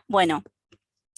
Bueno,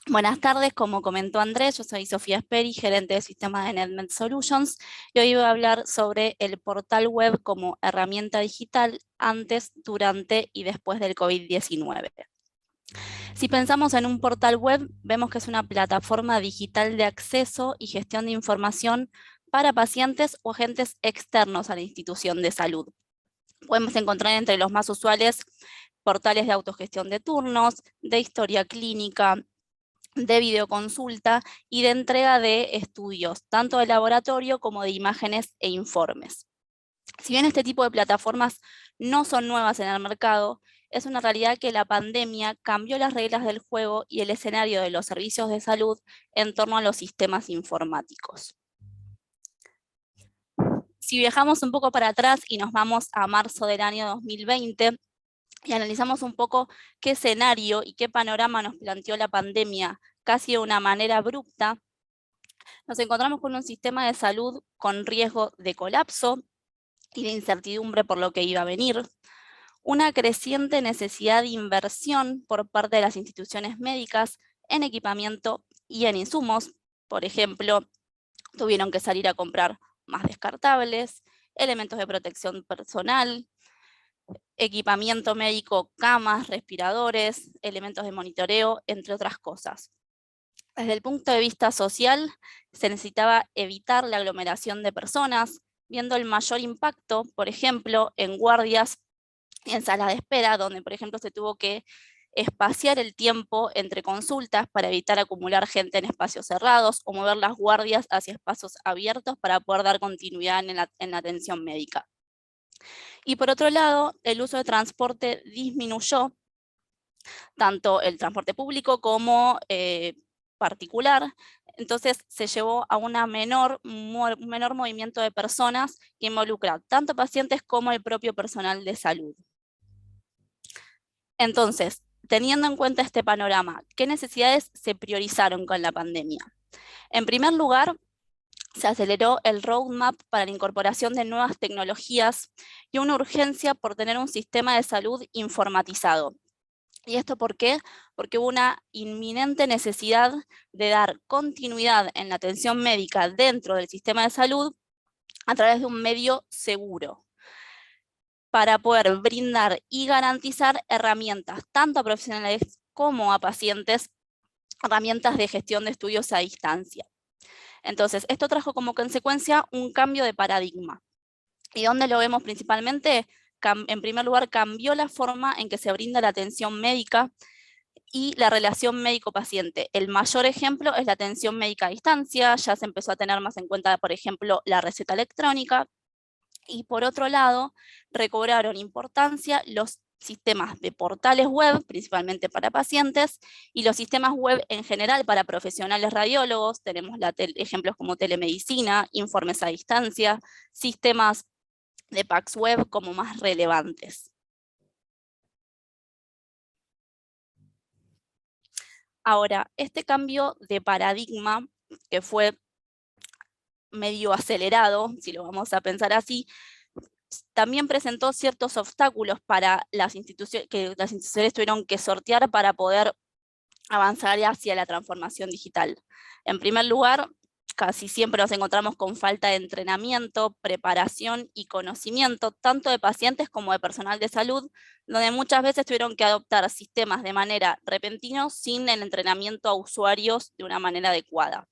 buenas tardes, como comentó Andrés, yo soy Sofía Esperi, gerente de sistemas de NetMed Solutions, y hoy voy a hablar sobre el portal web como herramienta digital antes, durante y después del COVID-19. Si pensamos en un portal web, vemos que es una plataforma digital de acceso y gestión de información para pacientes o agentes externos a la institución de salud. Podemos encontrar entre los más usuales portales de autogestión de turnos, de historia clínica, de videoconsulta y de entrega de estudios, tanto de laboratorio como de imágenes e informes. Si bien este tipo de plataformas no son nuevas en el mercado, es una realidad que la pandemia cambió las reglas del juego y el escenario de los servicios de salud en torno a los sistemas informáticos. Si viajamos un poco para atrás y nos vamos a marzo del año 2020, y analizamos un poco qué escenario y qué panorama nos planteó la pandemia casi de una manera abrupta, nos encontramos con un sistema de salud con riesgo de colapso y de incertidumbre por lo que iba a venir, una creciente necesidad de inversión por parte de las instituciones médicas en equipamiento y en insumos. Por ejemplo, tuvieron que salir a comprar más descartables, elementos de protección personal, equipamiento médico, camas, respiradores, elementos de monitoreo, entre otras cosas. Desde el punto de vista social, se necesitaba evitar la aglomeración de personas, viendo el mayor impacto, por ejemplo, en guardias y en salas de espera, donde, por ejemplo, se tuvo que espaciar el tiempo entre consultas para evitar acumular gente en espacios cerrados o mover las guardias hacia espacios abiertos para poder dar continuidad en la atención médica. Y por otro lado, el uso de transporte disminuyó, tanto el transporte público como particular, entonces se llevó a un menor movimiento de personas que involucra tanto pacientes como el propio personal de salud. Entonces, teniendo en cuenta este panorama, ¿qué necesidades se priorizaron con la pandemia? En primer lugar, se aceleró el roadmap para la incorporación de nuevas tecnologías y una urgencia por tener un sistema de salud informatizado. ¿Y esto por qué? Porque hubo una inminente necesidad de dar continuidad en la atención médica dentro del sistema de salud a través de un medio seguro, para poder brindar y garantizar herramientas tanto a profesionales como a pacientes, herramientas de gestión de estudios a distancia. Entonces, esto trajo como consecuencia un cambio de paradigma. ¿Y dónde lo vemos principalmente? En primer lugar, cambió la forma en que se brinda la atención médica y la relación médico-paciente. El mayor ejemplo es la atención médica a distancia, ya se empezó a tener más en cuenta, por ejemplo, la receta electrónica, y por otro lado, recobraron importancia los sistemas de portales web, principalmente para pacientes, y los sistemas web en general para profesionales radiólogos. Tenemos ejemplos como telemedicina, informes a distancia, sistemas de PACS web como más relevantes. Ahora, este cambio de paradigma, que fue medio acelerado, si lo vamos a pensar así, también presentó ciertos obstáculos para las instituciones, que las instituciones tuvieron que sortear para poder avanzar hacia la transformación digital. En primer lugar, casi siempre nos encontramos con falta de entrenamiento, preparación y conocimiento, tanto de pacientes como de personal de salud, donde muchas veces tuvieron que adoptar sistemas de manera repentina sin el entrenamiento a usuarios de una manera adecuada.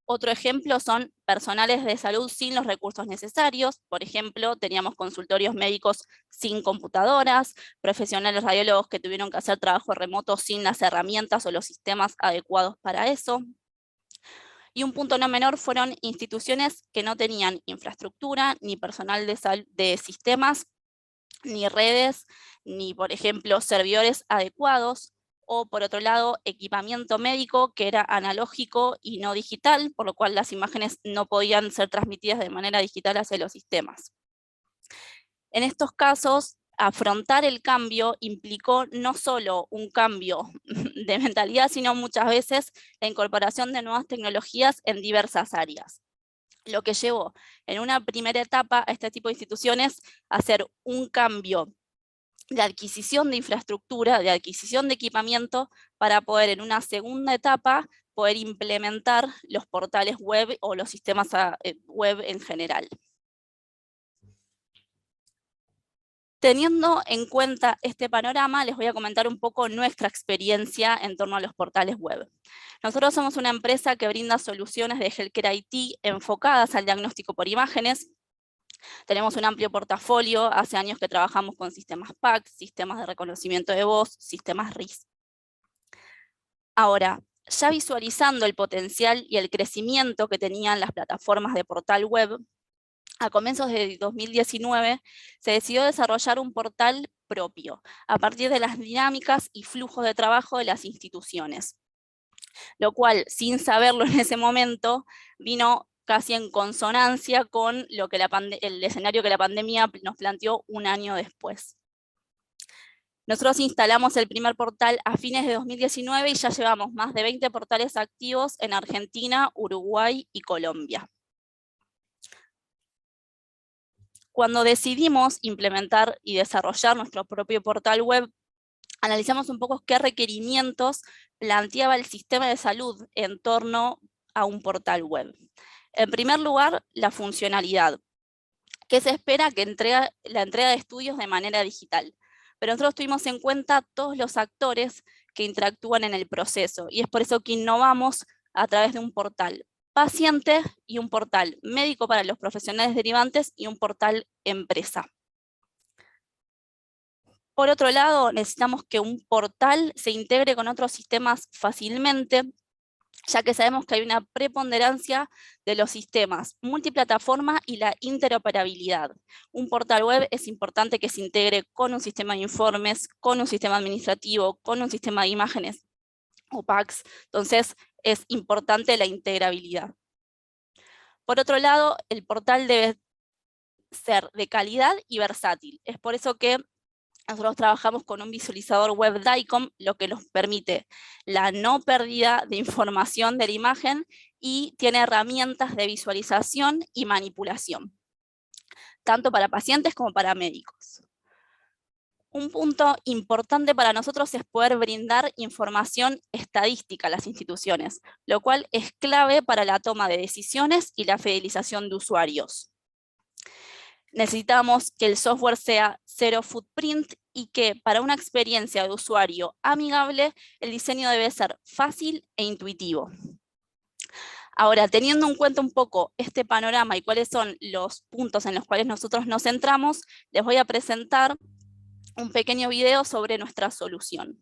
Otro ejemplo son personales de salud sin los recursos necesarios. Por ejemplo, teníamos consultorios médicos sin computadoras, profesionales radiólogos que tuvieron que hacer trabajo remoto sin las herramientas o los sistemas adecuados para eso. Y un punto no menor fueron instituciones que no tenían infraestructura, ni personal de sistemas, ni redes, ni, por ejemplo, servidores adecuados, o por otro lado, equipamiento médico que era analógico y no digital, por lo cual las imágenes no podían ser transmitidas de manera digital hacia los sistemas. En estos casos, afrontar el cambio implicó no solo un cambio de mentalidad, sino muchas veces la incorporación de nuevas tecnologías en diversas áreas, lo que llevó en una primera etapa a este tipo de instituciones a hacer un cambio de adquisición de infraestructura, de adquisición de equipamiento, para poder en una segunda etapa poder implementar los portales web o los sistemas web en general. Teniendo en cuenta este panorama, les voy a comentar un poco nuestra experiencia en torno a los portales web. Nosotros somos una empresa que brinda soluciones de Healthcare IT enfocadas al diagnóstico por imágenes. Tenemos un amplio portafolio, hace años que trabajamos con sistemas PACS, sistemas de reconocimiento de voz, sistemas RIS. Ahora, ya visualizando el potencial y el crecimiento que tenían las plataformas de portal web, a comienzos de 2019 se decidió desarrollar un portal propio, a partir de las dinámicas y flujos de trabajo de las instituciones, lo cual, sin saberlo en ese momento, vino casi en consonancia con lo que el escenario que la pandemia nos planteó un año después. Nosotros instalamos el primer portal a fines de 2019 y ya llevamos más de 20 portales activos en Argentina, Uruguay y Colombia. Cuando decidimos implementar y desarrollar nuestro propio portal web, analizamos un poco qué requerimientos planteaba el sistema de salud en torno a un portal web. En primer lugar, la funcionalidad, que se espera que la entrega de estudios de manera digital. Pero nosotros tuvimos en cuenta todos los actores que interactúan en el proceso, y es por eso que innovamos a través de un portal paciente y un portal médico para los profesionales derivantes y un portal empresa. Por otro lado, necesitamos que un portal se integre con otros sistemas fácilmente, ya que sabemos que hay una preponderancia de los sistemas multiplataforma y la interoperabilidad. Un portal web es importante que se integre con un sistema de informes, con un sistema administrativo, con un sistema de imágenes o PACS. Entonces, es importante la integrabilidad. Por otro lado, el portal debe ser de calidad y versátil. Es por eso que nosotros trabajamos con un visualizador web DICOM, lo que nos permite la no pérdida de información de la imagen y tiene herramientas de visualización y manipulación, tanto para pacientes como para médicos. Un punto importante para nosotros es poder brindar información estadística a las instituciones, lo cual es clave para la toma de decisiones y la fidelización de usuarios. Necesitamos que el software sea cero footprint y que para una experiencia de usuario amigable, el diseño debe ser fácil e intuitivo. Ahora, teniendo en cuenta un poco este panorama y cuáles son los puntos en los cuales nosotros nos centramos, les voy a presentar un pequeño video sobre nuestra solución.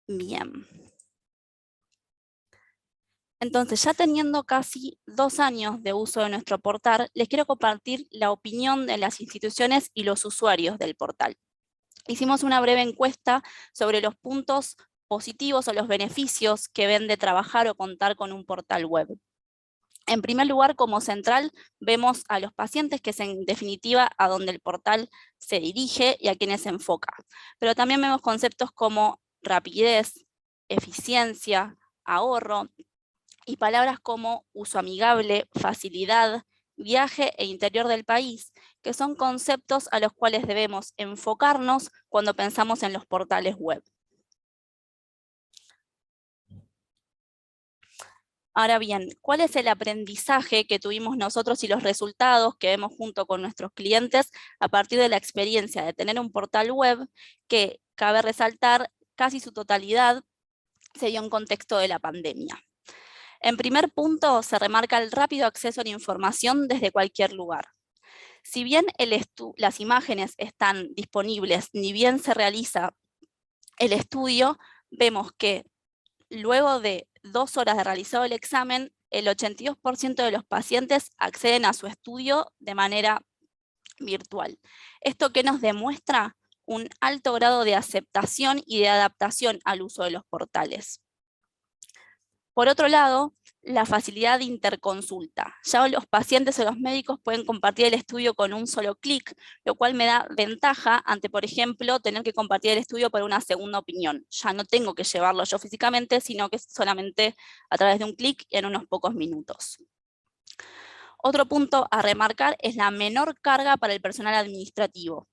Bien. Entonces, ya teniendo casi 2 años de uso de nuestro portal, les quiero compartir la opinión de las instituciones y los usuarios del portal. Hicimos una breve encuesta sobre los puntos positivos o los beneficios que ven de trabajar o contar con un portal web. En primer lugar, como central, vemos a los pacientes, que es en definitiva a donde el portal se dirige y a quienes se enfoca. Pero también vemos conceptos como rapidez, eficiencia, ahorro, y palabras como uso amigable, facilidad, viaje e interior del país, que son conceptos a los cuales debemos enfocarnos cuando pensamos en los portales web. Ahora bien, ¿cuál es el aprendizaje que tuvimos nosotros y los resultados que vemos junto con nuestros clientes a partir de la experiencia de tener un portal web que, cabe resaltar, casi su totalidad se dio en contexto de la pandemia? En primer punto, se remarca el rápido acceso a la información desde cualquier lugar. Si bien las imágenes están disponibles, ni bien se realiza el estudio, vemos que luego de 2 horas de realizado el examen, el 82% de los pacientes acceden a su estudio de manera virtual. ¿Esto qué nos demuestra? Un alto grado de aceptación y de adaptación al uso de los portales. Por otro lado, la facilidad de interconsulta. Ya los pacientes o los médicos pueden compartir el estudio con un solo clic, lo cual me da ventaja ante, por ejemplo, tener que compartir el estudio por una segunda opinión. Ya no tengo que llevarlo yo físicamente, sino que solamente a través de un clic y en unos pocos minutos. Otro punto a remarcar es la menor carga para el personal administrativo,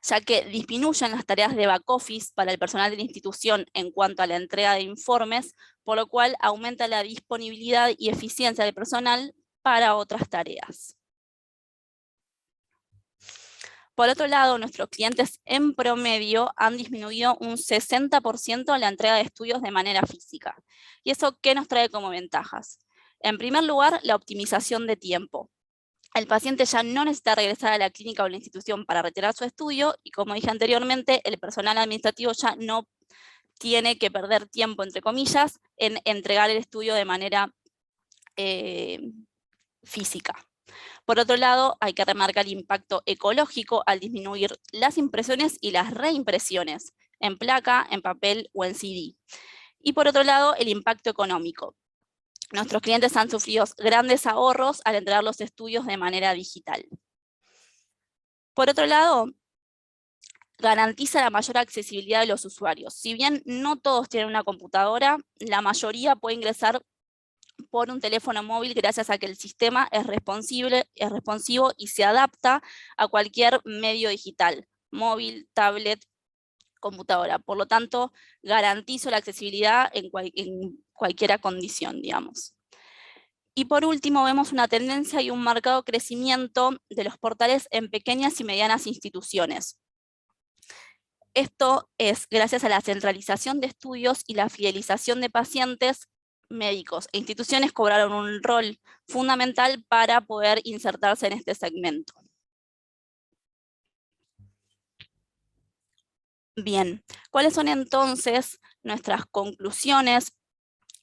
ya que disminuyen las tareas de back office para el personal de la institución en cuanto a la entrega de informes, por lo cual aumenta la disponibilidad y eficiencia del personal para otras tareas. Por otro lado, nuestros clientes en promedio han disminuido un 60% la entrega de estudios de manera física. ¿Y eso qué nos trae como ventajas? En primer lugar, la optimización de tiempo. El paciente ya no necesita regresar a la clínica o la institución para retirar su estudio y, como dije anteriormente, el personal administrativo ya no tiene que perder tiempo, entre comillas, en entregar el estudio de manera física. Por otro lado, hay que remarcar el impacto ecológico al disminuir las impresiones y las reimpresiones en placa, en papel o en CD. Y por otro lado, el impacto económico. Nuestros clientes han sufrido grandes ahorros al entregar los estudios de manera digital. Por otro lado, garantiza la mayor accesibilidad de los usuarios. Si bien no todos tienen una computadora, la mayoría puede ingresar por un teléfono móvil gracias a que el sistema es responsivo y se adapta a cualquier medio digital, móvil, tablet, computadora. Por lo tanto, garantizo la accesibilidad en cualquier condición, digamos. Y por último, vemos una tendencia y un marcado crecimiento de los portales en pequeñas y medianas instituciones. Esto es gracias a la centralización de estudios y la fidelización de pacientes. Médicos e instituciones cobraron un rol fundamental para poder insertarse en este segmento. Bien, ¿cuáles son entonces nuestras conclusiones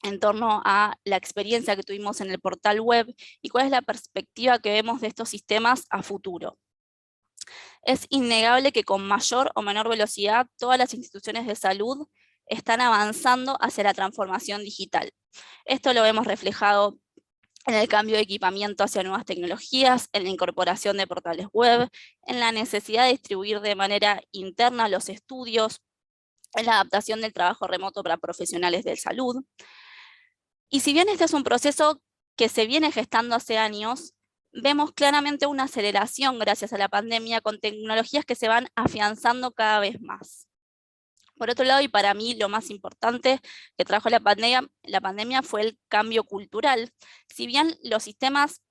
en torno a la experiencia que tuvimos en el portal web y cuál es la perspectiva que vemos de estos sistemas a futuro? Es innegable que con mayor o menor velocidad todas las instituciones de salud están avanzando hacia la transformación digital. Esto lo vemos reflejado en el cambio de equipamiento hacia nuevas tecnologías, en la incorporación de portales web, en la necesidad de distribuir de manera interna los estudios, en la adaptación del trabajo remoto para profesionales de salud. Y si bien este es un proceso que se viene gestando hace años, vemos claramente una aceleración gracias a la pandemia con tecnologías que se van afianzando cada vez más. Por otro lado, y para mí lo más importante que trajo la pandemia fue el cambio cultural. Si bien los sistemas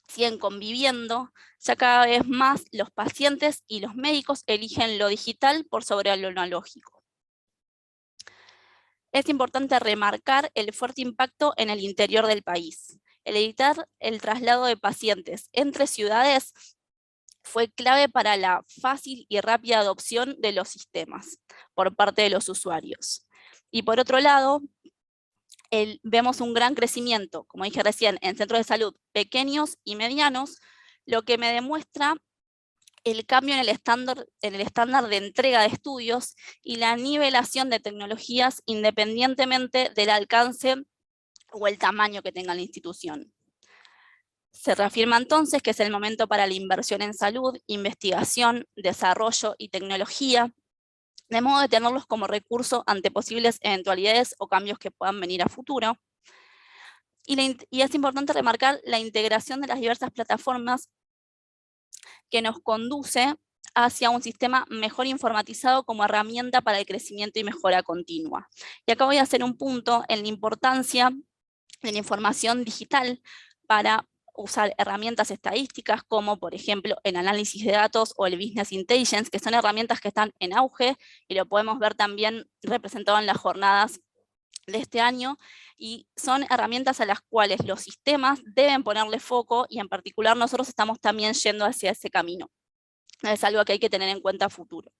siguen conviviendo, ya cada vez más los pacientes y los médicos eligen lo digital por sobre lo analógico. Es importante remarcar el fuerte impacto en el interior del país. El evitar el traslado de pacientes entre ciudades fue clave para la fácil y rápida adopción de los sistemas por parte de los usuarios. Y por otro lado, vemos un gran crecimiento, como dije recién, en centros de salud pequeños y medianos, lo que me demuestra el cambio en el estándar de entrega de estudios y la nivelación de tecnologías independientemente del alcance o el tamaño que tenga la institución. Se reafirma entonces que es el momento para la inversión en salud, investigación, desarrollo y tecnología, de modo de tenerlos como recurso ante posibles eventualidades o cambios que puedan venir a futuro. Y es importante remarcar la integración de las diversas plataformas que nos conduce hacia un sistema mejor informatizado como herramienta para el crecimiento y mejora continua. Y acá voy a hacer un punto en la importancia de la información digital para usar herramientas estadísticas como, por ejemplo, el análisis de datos o el business intelligence, que son herramientas que están en auge y lo podemos ver también representado en las jornadas de este año, y son herramientas a las cuales los sistemas deben ponerle foco, y en particular nosotros estamos también yendo hacia ese camino. Es algo que hay que tener en cuenta a futuro.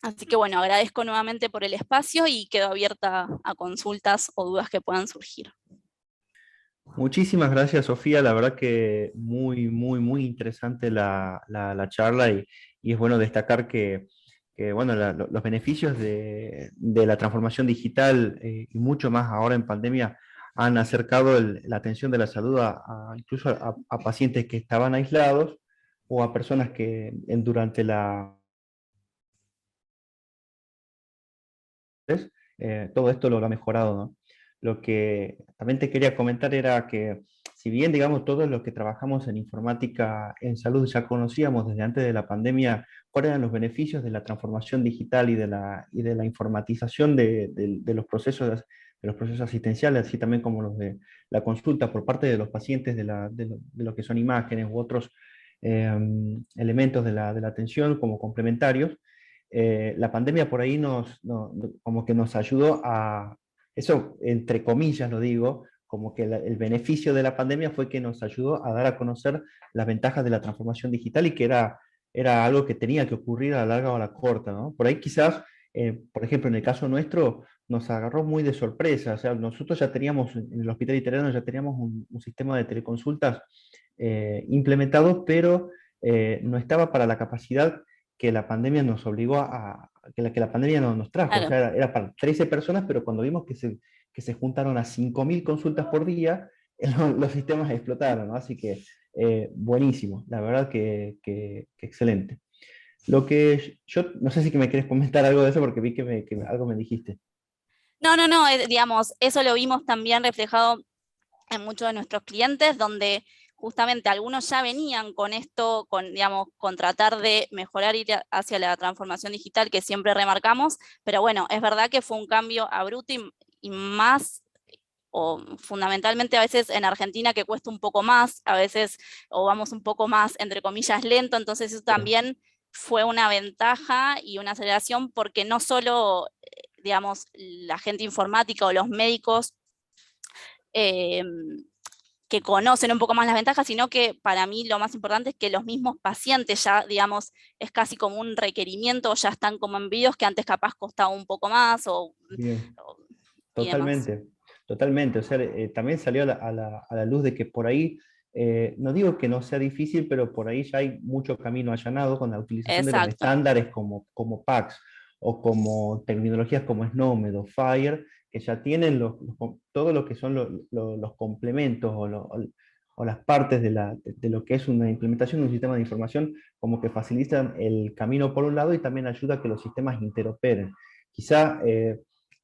Así que bueno, agradezco nuevamente por el espacio y quedo abierta a consultas o dudas que puedan surgir. Muchísimas gracias, Sofía. La verdad que muy interesante la charla y es bueno destacar que, bueno, los beneficios de la transformación digital y mucho más ahora en pandemia han acercado la atención de la salud incluso a pacientes que estaban aislados o a personas que durante todo esto lo ha mejorado, ¿no? Lo que también te quería comentar era que, si bien, digamos, todos los que trabajamos en informática en salud ya conocíamos desde antes de la pandemia cuáles eran los beneficios de la transformación digital y de la informatización de los procesos asistenciales, así también como los de la consulta por parte de los pacientes de lo que son imágenes u otros elementos de la atención como complementarios. La pandemia por ahí como que nos ayudó a, eso entre comillas lo digo, como que el beneficio de la pandemia fue que nos ayudó a dar a conocer las ventajas de la transformación digital y que era algo que tenía que ocurrir a la larga o a la corta, ¿no? Por ahí quizás, por ejemplo, en el caso nuestro, nos agarró muy de sorpresa. O sea, nosotros ya teníamos, en el Hospital Italiano ya teníamos un sistema de teleconsultas implementado, pero no estaba para la capacidad que la pandemia nos obligó que la pandemia nos trajo. O Claro. sea, era para 13 personas, pero cuando vimos que se juntaron a 5.000 consultas por día, los sistemas explotaron, ¿no? Así que buenísimo, la verdad que excelente. Lo que yo, no sé si que me querés comentar algo de eso, porque vi que algo me dijiste. No, digamos, eso lo vimos también reflejado en muchos de nuestros clientes, donde justamente algunos ya venían con esto, digamos, con tratar de mejorar, ir hacia la transformación digital que siempre remarcamos, pero bueno, es verdad que fue un cambio abrupto y más, o fundamentalmente a veces en Argentina, que cuesta un poco más, a veces, o vamos un poco más, entre comillas, lento, entonces eso Claro. también fue una ventaja y una aceleración, porque no solo, digamos, la gente informática o los médicos eh, que conocen un poco más las ventajas, sino que para mí lo más importante es que los mismos pacientes ya, digamos, es casi como un requerimiento, ya están como en videos que antes capaz costaba un poco más Bien. y demás. Totalmente, totalmente. O sea, también salió a la luz de que por ahí, no digo que no sea difícil, pero por ahí ya hay mucho camino allanado con la utilización de los Exacto. estándares como PACS o como tecnologías como Snowmed o Fire, que ya tienen todo lo que son los complementos o las partes de lo que es una implementación de un sistema de información, como que facilitan el camino por un lado y también ayuda a que los sistemas interoperen. Quizá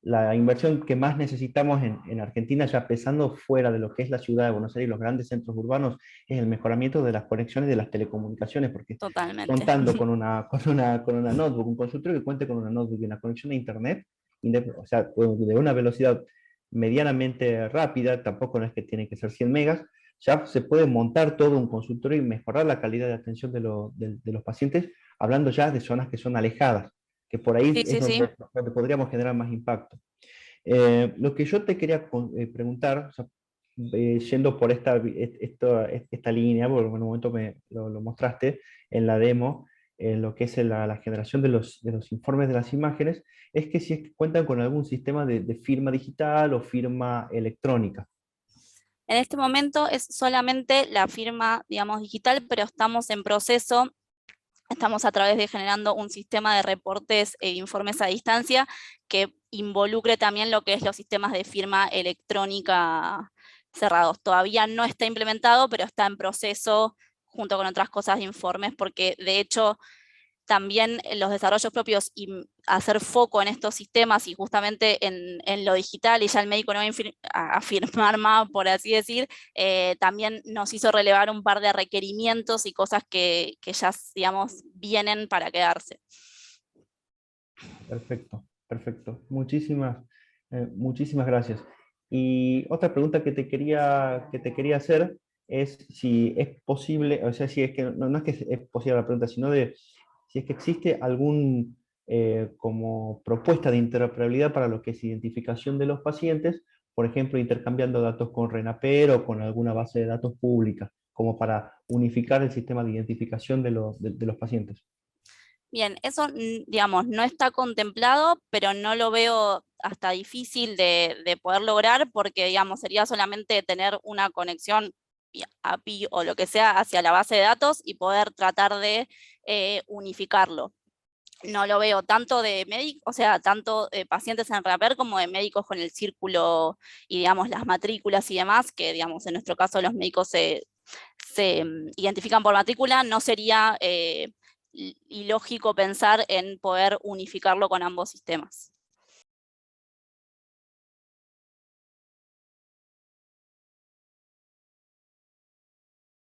la inversión que más necesitamos en Argentina, ya pensando fuera de lo que es la ciudad de Buenos Aires y los grandes centros urbanos, es el mejoramiento de las conexiones de las telecomunicaciones, porque Totalmente. contando con una notebook, un consultorio que cuente con una notebook y una conexión a Internet, o sea, de una velocidad medianamente rápida, tampoco no es que tiene que ser 100 megas, ya se puede montar todo un consultorio y mejorar la calidad de atención de los pacientes, hablando ya de zonas que son alejadas, que por ahí Sí, es sí, sí. donde podríamos generar más impacto. Lo que yo te quería preguntar, o sea, yendo por esta línea, porque en un momento me lo mostraste en la demo, en lo que es la generación de los informes de las imágenes, es que si es que cuentan con algún sistema de firma digital o firma electrónica. En este momento es solamente la firma, digamos, digital, pero estamos en proceso. Estamos a través de generando un sistema de reportes e informes a distancia que involucre también lo que es los sistemas de firma electrónica cerrados. Todavía no está implementado, pero está en proceso junto con otras cosas de informes, porque de hecho también los desarrollos propios y hacer foco en estos sistemas y justamente en lo digital, y ya el médico no va a firmar más, por así decir, también nos hizo relevar un par de requerimientos y cosas que ya, digamos, vienen para quedarse. Perfecto, perfecto. Muchísimas gracias. Y otra pregunta que te quería hacer es si es posible, o sea, si es que no es que es posible la pregunta, sino de si es que existe algún como propuesta de interoperabilidad para lo que es identificación de los pacientes, por ejemplo, intercambiando datos con RENAPER o con alguna base de datos pública, como para unificar el sistema de identificación de los pacientes. Bien, eso, digamos, no está contemplado, pero no lo veo hasta difícil de poder lograr porque, digamos, sería solamente tener una conexión vía API o lo que sea hacia la base de datos y poder tratar de unificarlo. No lo veo tanto de médicos, o sea, tanto de pacientes en RAPER como de médicos con el círculo y, digamos, las matrículas y demás, que, digamos, en nuestro caso los médicos se identifican por matrícula, no sería ilógico pensar en poder unificarlo con ambos sistemas.